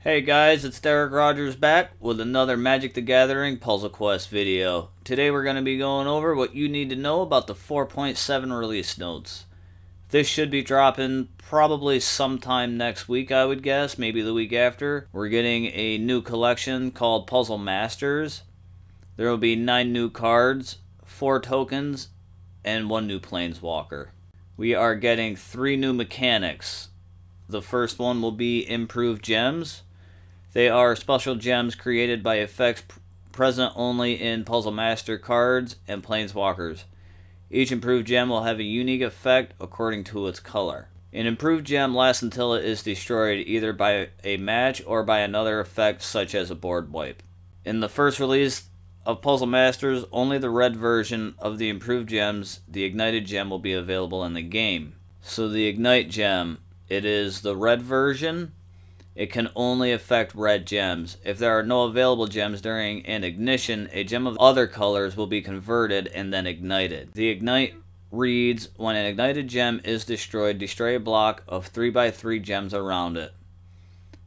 Hey guys, it's Derek Rogers back with another Magic the Gathering Puzzle Quest video. Today we're going to be going over what you need to know about the 4.7 release notes. This should be dropping probably sometime next week, I would guess, maybe the week after. We're getting a new collection called Puzzle Masters. There will be 9 new cards, 4 tokens, and 1 new Planeswalker. We are getting 3 new mechanics. The first one will be Improved Gems. They are special gems created by effects present only in Puzzle Master cards and Planeswalkers. Each improved gem will have a unique effect according to its color. An improved gem lasts until it is destroyed either by a match or by another effect such as a board wipe. In the first release of Puzzle Masters, only the red version of the improved gems, the ignited gem, will be available in the game. So the ignite gem, it is the red version. It can only affect red gems. If there are no available gems during an ignition, a gem of other colors will be converted and then ignited. The ignite reads, when an ignited gem is destroyed, destroy a block of 3x3 gems around it.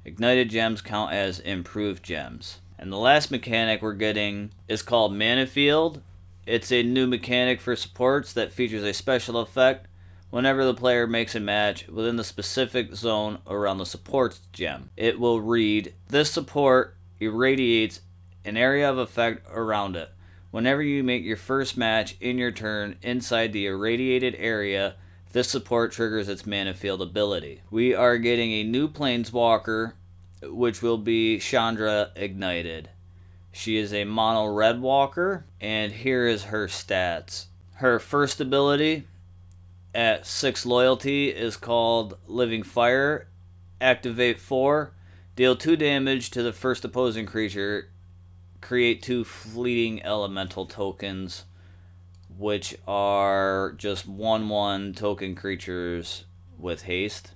Ignited gems count as improved gems. And the last mechanic we're getting is called Mana Field. It's a new mechanic for supports that features a special effect whenever the player makes a match within the specific zone around the support's gem. It will read, this support irradiates an area of effect around it. Whenever you make your first match in your turn inside the irradiated area, this support triggers its Mana Field ability. We are getting a new Planeswalker, which will be Chandra Ignited. She is a mono red walker, and here is her stats. Her first ability, at 6 loyalty, is called Living Fire. Activate 4. Deal 2 damage to the first opposing creature. Create 2 fleeting elemental tokens, which are just 1/1 token creatures with haste.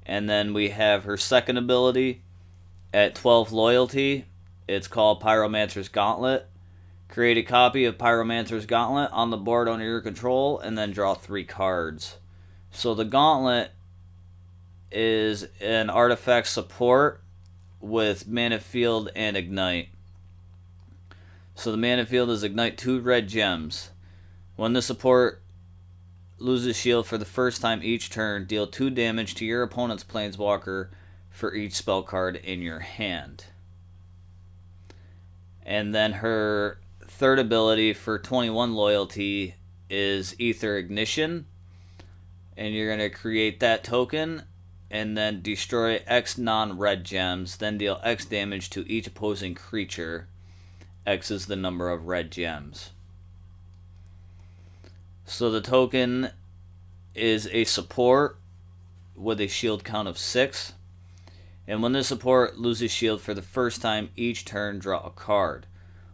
And then we have her second ability at 12 loyalty. It's called Pyromancer's Gauntlet. Create a copy of Pyromancer's Gauntlet on the board under your control, and then draw 3 cards. So the Gauntlet is an artifact support with Mana Field and Ignite. So the Mana Field is Ignite 2 red gems. When the support loses shield for the first time each turn, deal 2 damage to your opponent's Planeswalker for each spell card in your hand. And then her third ability for 21 loyalty is Ether Ignition, and you're going to create that token and then destroy X non-red gems, then deal X damage to each opposing creature. X is the number of red gems. So the token is a support with a shield count of 6, and when the support loses shield for the first time each turn, draw a card.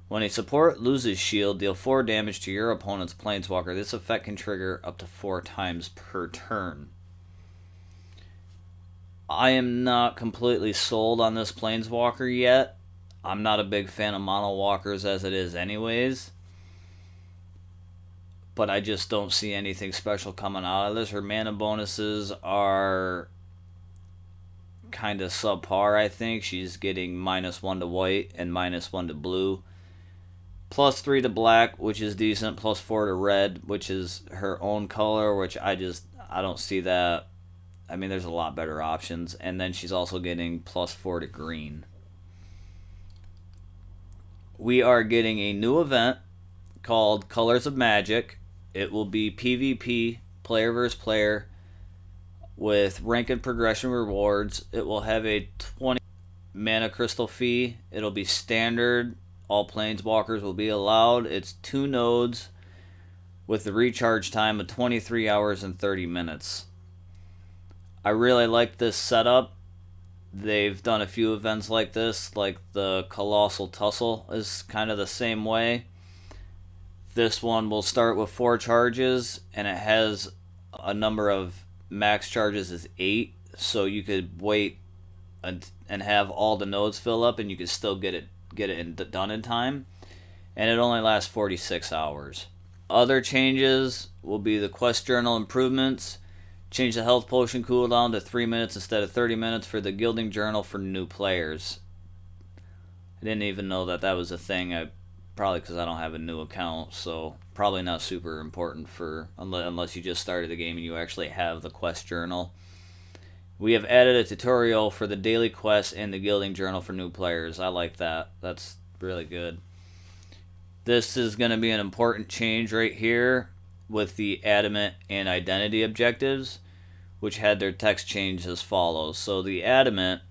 When a support loses shield, deal 4 damage to your opponent's Planeswalker. This effect can trigger up to 4 times per turn. I am not completely sold on this Planeswalker yet. I'm not a big fan of mono walkers as it is anyways. But I just don't see anything special coming out of this. Her mana bonuses are kind of subpar, I think. She's getting -1 to white and -1 to blue. +3 to black, which is decent. +4 to red, which is her own color, which I don't see that. I mean, there's a lot better options. And then she's also getting +4 to green. We are getting a new event called Colors of Magic. It will be PvP, player versus player, with rank and progression rewards. It will have a 20 mana crystal fee. It'll be standard. All Planeswalkers will be allowed. It's 2 nodes with the recharge time of 23 hours and 30 minutes. I really like this setup. They've done a few events like this, like the Colossal Tussle is kind of the same way. This one will start with 4 charges, and it has a number of max charges is 8, so you could wait and have all the nodes fill up, and you could still get it done in time, and it only lasts 46 hours. Other changes will be the quest journal improvements. Change the health potion cooldown to 3 minutes instead of 30 minutes for the Gilding Journal for new players. I didn't even know that that was a thing. Probably because I don't have a new account, so probably not super important for unless you just started the game and you actually have the quest journal. We have added a tutorial for the daily quest and the Gilding Journal for new players. I like that. That's really good. This is going to be an important change right here with the Adamant and Identity objectives, which had their text changed as follows. So the Adamant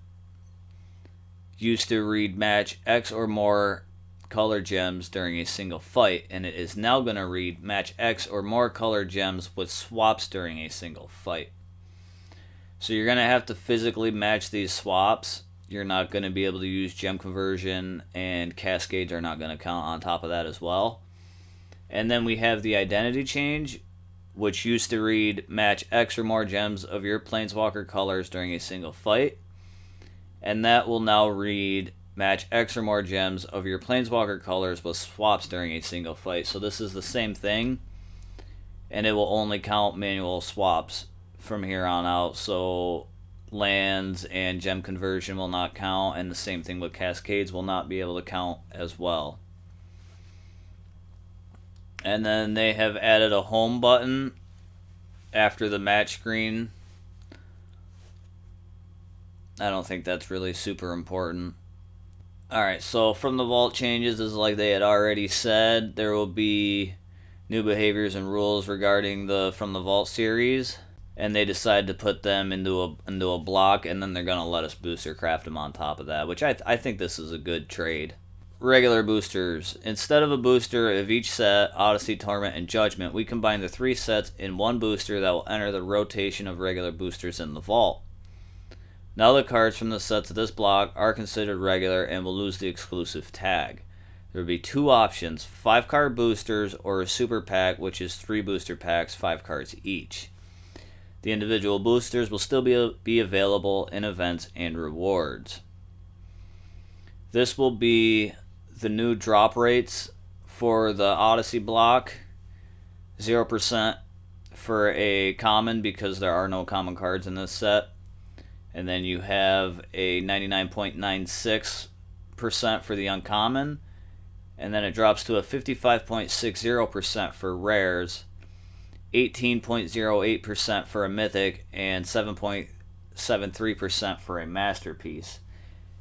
used to read match X or more color gems during a single fight, and it is now going to read match X or more color gems with swaps during a single fight. So you're going to have to physically match these swaps. You're not going to be able to use gem conversion, and cascades are not going to count on top of that as well. And then we have the identity change, which used to read match X or more gems of your planeswalker colors during a single fight. And that will now read match X or more gems of your planeswalker colors with swaps during a single fight. So this is the same thing, and it will only count manual swaps from here on out. So lands and gem conversion will not count, and the same thing with cascades will not be able to count as well. And then they have added a home button after the match screen. I don't think that's really super important. Alright, so from the vault changes, is like they had already said, there will be new behaviors and rules regarding the From the Vault series, and they decided to put them into a block, and then they're going to let us booster craft them on top of that, which I think this is a good trade. Regular boosters. Instead of a booster of each set, Odyssey, Torment, and Judgment, we combine the 3 sets in one booster that will enter the rotation of regular boosters in the vault. Now the cards from the sets of this block are considered regular and will lose the exclusive tag. There will be 2 options, 5-card boosters or a super pack, which is 3 booster packs, 5 cards each. The individual boosters will still be available in events and rewards. This will be the new drop rates for the Odyssey block. 0% for a common, because there are no common cards in this set. And then you have a 99.96% for the uncommon. And then it drops to a 55.60% for rares, 18.08% for a mythic, and 7.73% for a masterpiece.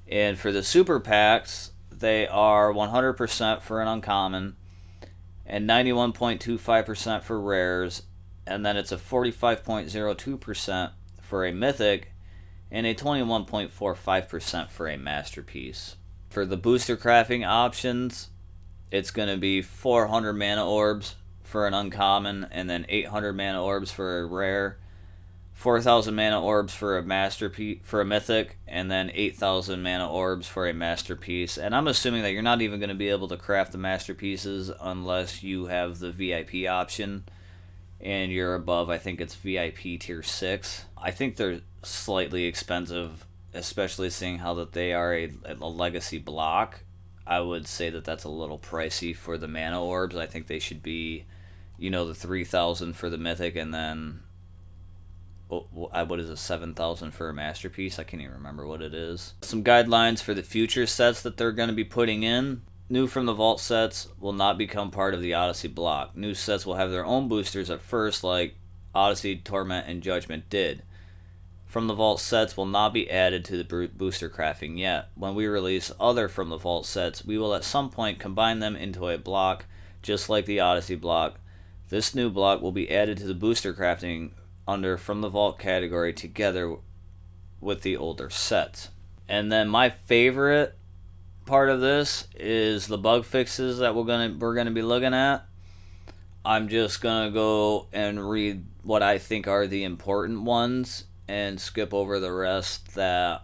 And for the super packs, they are 100% for an uncommon, and 91.25% for rares, and then it's a 45.02% for a mythic, and a 21.45% for a masterpiece. For the booster crafting options, it's going to be 400 mana orbs for an uncommon, and then 800 mana orbs for a rare, 4,000 mana orbs for a masterpiece, for a mythic, and then 8,000 mana orbs for a masterpiece. And I'm assuming that you're not even going to be able to craft the masterpieces unless you have the VIP option and you're above, I think it's VIP tier 6. I think they're slightly expensive, especially seeing how that they are a legacy block. I would say that that's a little pricey for the mana orbs. I think they should be, the 3,000 for the mythic, and then what is it, 7,000 for a masterpiece? I can't even remember what it is. Some guidelines for the future sets that they're going to be putting in. New from the vault sets will not become part of the Odyssey block. New sets will have their own boosters at first, like Odyssey, Torment, and Judgment did. From the vault sets will not be added to the booster crafting yet. When we release other from the vault sets, we will at some point combine them into a block, just like the Odyssey block. This new block will be added to the booster crafting under From the Vault category together with the older sets. And then my favorite part of this is the bug fixes that we're gonna be looking at. I'm just gonna go and read what I think are the important ones and skip over the rest that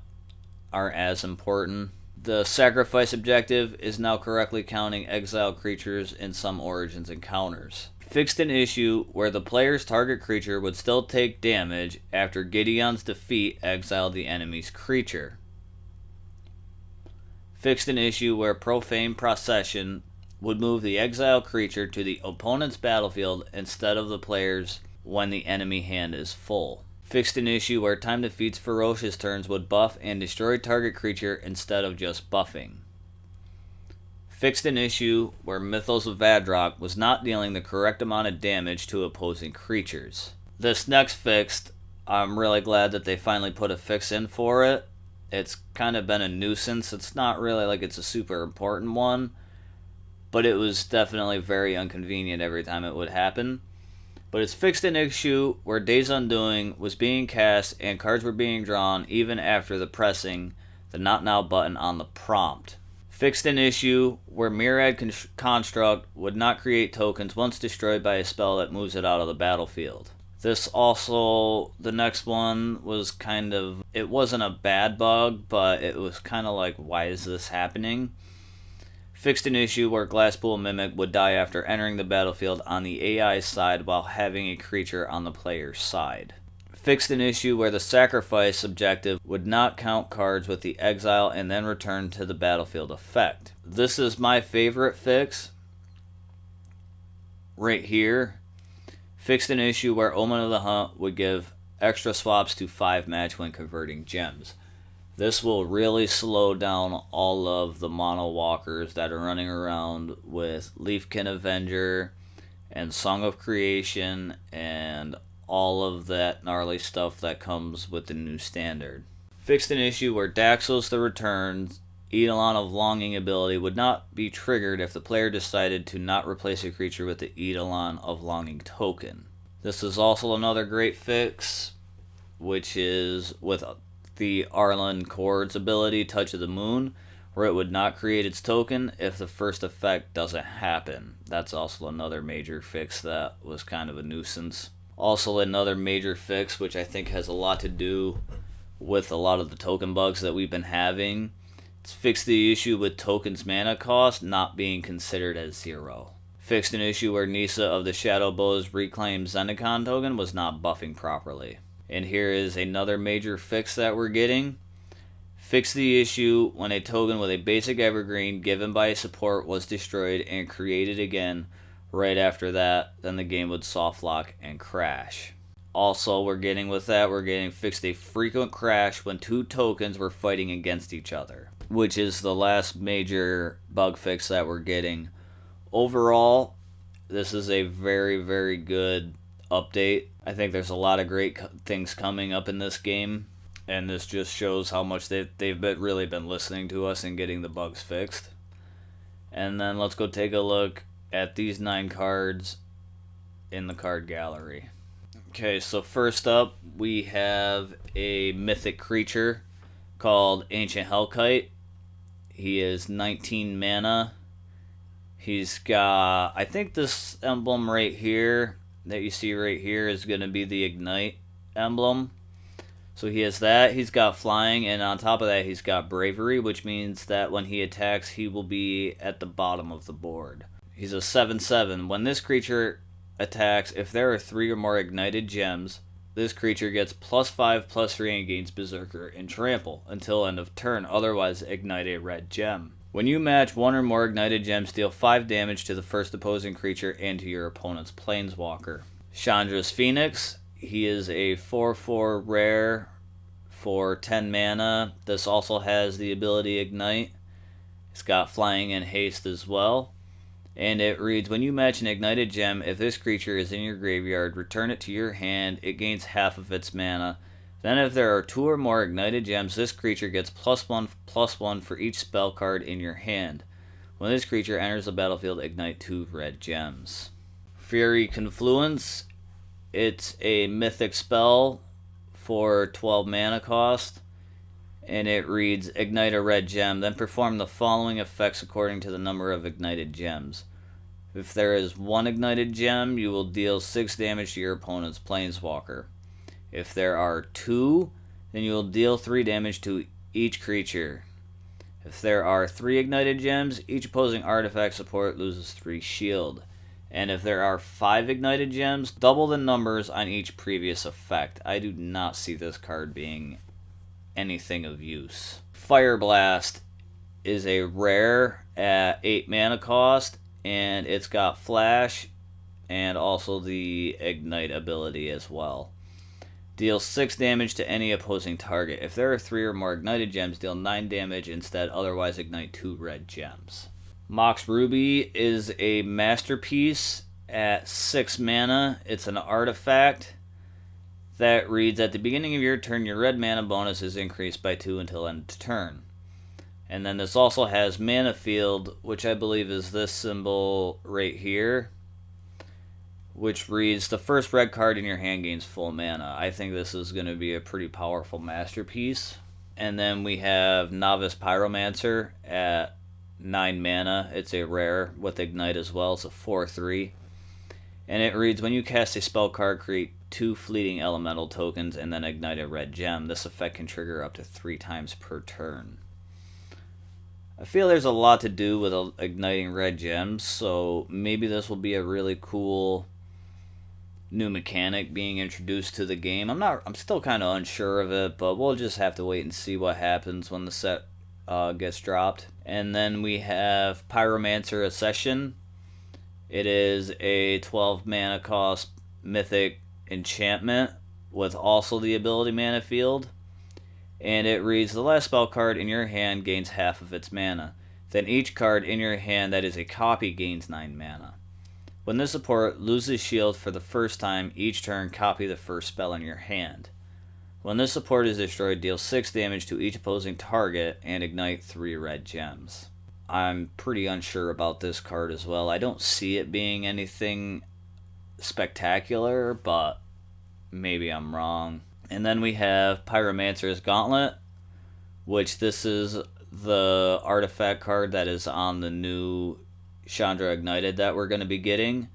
aren't as important. The sacrifice objective is now correctly counting exiled creatures in some Origins encounters. Fixed an issue where the player's target creature would still take damage after Gideon's defeat exiled the enemy's creature. Fixed an issue where Profane Procession would move the exiled creature to the opponent's battlefield instead of the player's when the enemy hand is full. Fixed an issue where time defeats ferocious turns would buff and destroy target creature instead of just buffing. Fixed an issue where Mythos of Vadrok was not dealing the correct amount of damage to opposing creatures. This next fixed, I'm really glad that they finally put a fix in for it. It's kind of been a nuisance. It's not really like it's a super important one, but it was definitely very inconvenient every time it would happen. But it's fixed an issue where Days Undoing was being cast and cards were being drawn even after the pressing the Not Now button on the prompt. Fixed an issue where Myriad Construct would not create tokens once destroyed by a spell that moves it out of the battlefield. This also, the next one was kind of, it wasn't a bad bug, but it was kind of like, why is this happening? Fixed an issue where Glasspool Mimic would die after entering the battlefield on the AI side while having a creature on the player's side. Fixed an issue where the sacrifice objective would not count cards with the exile and then return to the battlefield effect. This is my favorite fix right here. Fixed an issue where Omen of the Hunt would give extra swaps to 5 match when converting gems. This will really slow down all of the mono walkers that are running around with Leafkin Avenger and Song of Creation and all of that gnarly stuff that comes with the new standard. Fixed an issue where Daxos the Return's Eidolon of Longing ability would not be triggered if the player decided to not replace a creature with the Eidolon of Longing token. This is also another great fix, which is with the Arlen Chord's ability, Touch of the Moon, where it would not create its token if the first effect doesn't happen. That's also another major fix that was kind of a nuisance. Also another major fix, which I think has a lot to do with a lot of the token bugs that we've been having. It's fixed the issue with tokens mana cost not being considered as 0. Fixed an issue where Nisa of the Shadow Bow's reclaimed Zendikon token was not buffing properly. And here is another major fix that we're getting. Fix the issue when a token with a basic evergreen given by a support was destroyed and created again right after that, then the game would soft lock and crash. Also, we're getting fixed a frequent crash when 2 tokens were fighting against each other, which is the last major bug fix that we're getting. Overall, this is a very, very good update. I think there's a lot of great things coming up in this game, and this just shows how much they've really been listening to us and getting the bugs fixed. And then let's go take a look at these 9 cards in the card gallery. Okay, so first up we have a mythic creature called Ancient Hellkite. He is 19 mana. He's got, I think this emblem right here that you see right here is going to be the Ignite emblem. So he has that. He's got flying, and on top of that he's got bravery, which means that when he attacks he will be at the bottom of the board. He's a 7/7. When this creature attacks, if there are 3 or more ignited gems, this creature gets +5/+3 and gains Berserker and Trample until end of turn, otherwise ignite a red gem. When you match 1 or more ignited gems, deal 5 damage to the first opposing creature and to your opponent's planeswalker. Chandra's Phoenix. He is a 4/4 rare for 10 mana. This also has the ability Ignite. It's got flying and haste as well. And it reads, when you match an ignited gem, if this creature is in your graveyard, return it to your hand. It gains half of its mana. Then if there are 2 or more ignited gems, this creature gets +1/+1 for each spell card in your hand. When this creature enters the battlefield, ignite 2 red gems. Fury Confluence. It's a mythic spell for 12 mana cost. And it reads, ignite a red gem, then perform the following effects according to the number of ignited gems. If there is 1 ignited gem, you will deal 6 damage to your opponent's planeswalker. If there are 2, then you will deal 3 damage to each creature. If there are 3 ignited gems, each opposing artifact support loses 3 shield. And if there are 5 ignited gems, double the numbers on each previous effect. I do not see this card being anything of use. Fire Blast is a rare at 8 mana cost, and it's got flash and also the ignite ability as well. Deal 6 damage to any opposing target. If there are 3 or more ignited gems, deal 9 damage instead, otherwise ignite 2 red gems. Mox Ruby is a masterpiece at 6 mana. It's an artifact that reads, at the beginning of your turn, your red mana bonus is increased by 2 until end of turn. And then this also has mana field, which I believe is this symbol right here, which reads, the first red card in your hand gains full mana. I think this is going to be a pretty powerful masterpiece. And then we have Novice Pyromancer at 9 mana. It's a rare with Ignite as well. It's a 4/3. And it reads, when you cast a spell card, create 2 fleeting elemental tokens and then ignite a red gem. This effect can trigger up to 3 times per turn. I feel there's a lot to do with igniting red gems, so maybe this will be a really cool new mechanic being introduced to the game. I'm still kind of unsure of it, but we'll just have to wait and see what happens when the set gets dropped. And then we have Pyromancer Accession. It is a 12 mana cost mythic enchantment with also the ability mana field. And it reads, the last spell card in your hand gains half of its mana. Then each card in your hand that is a copy gains 9 mana. When this support loses shield for the first time each turn, copy the first spell in your hand. When this support is destroyed, deal 6 damage to each opposing target and ignite 3 red gems. I'm pretty unsure about this card as well. I don't see it being anything spectacular, but maybe I'm wrong. And then we have Pyromancer's Gauntlet, which this is the artifact card that is on the new Chandra Ignited that we're going to be getting.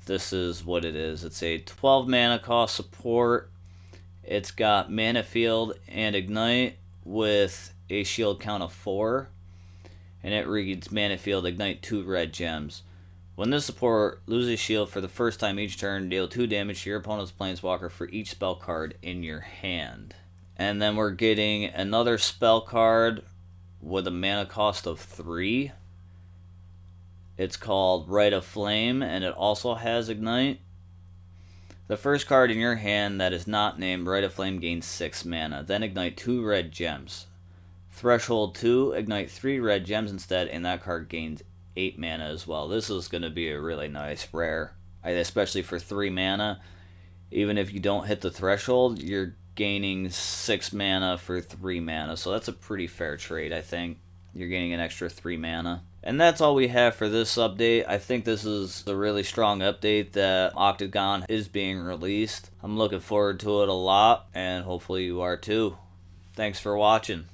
This is what it is. It's a 12 mana cost support. It's got mana field and ignite with a shield count of 4. And it reads, mana field, ignite 2 red gems. When this support loses shield for the first time each turn, deal 2 damage to your opponent's planeswalker for each spell card in your hand. And then we're getting another spell card with a mana cost of 3. It's called Rite of Flame, and it also has Ignite. The first card in your hand that is not named Rite of Flame gains 6 mana. Then ignite 2 red gems. Threshold 2, ignite 3 red gems instead, and that card gains 8 mana as well. This is going to be a really nice rare, especially for 3 mana. Even if you don't hit the threshold, you're gaining 6 mana for 3 mana. So that's a pretty fair trade, I think. You're getting an extra 3 mana. And that's all we have for this update. I think this is a really strong update that Octagon is being released. I'm looking forward to it a lot, and hopefully you are too. Thanks for watching.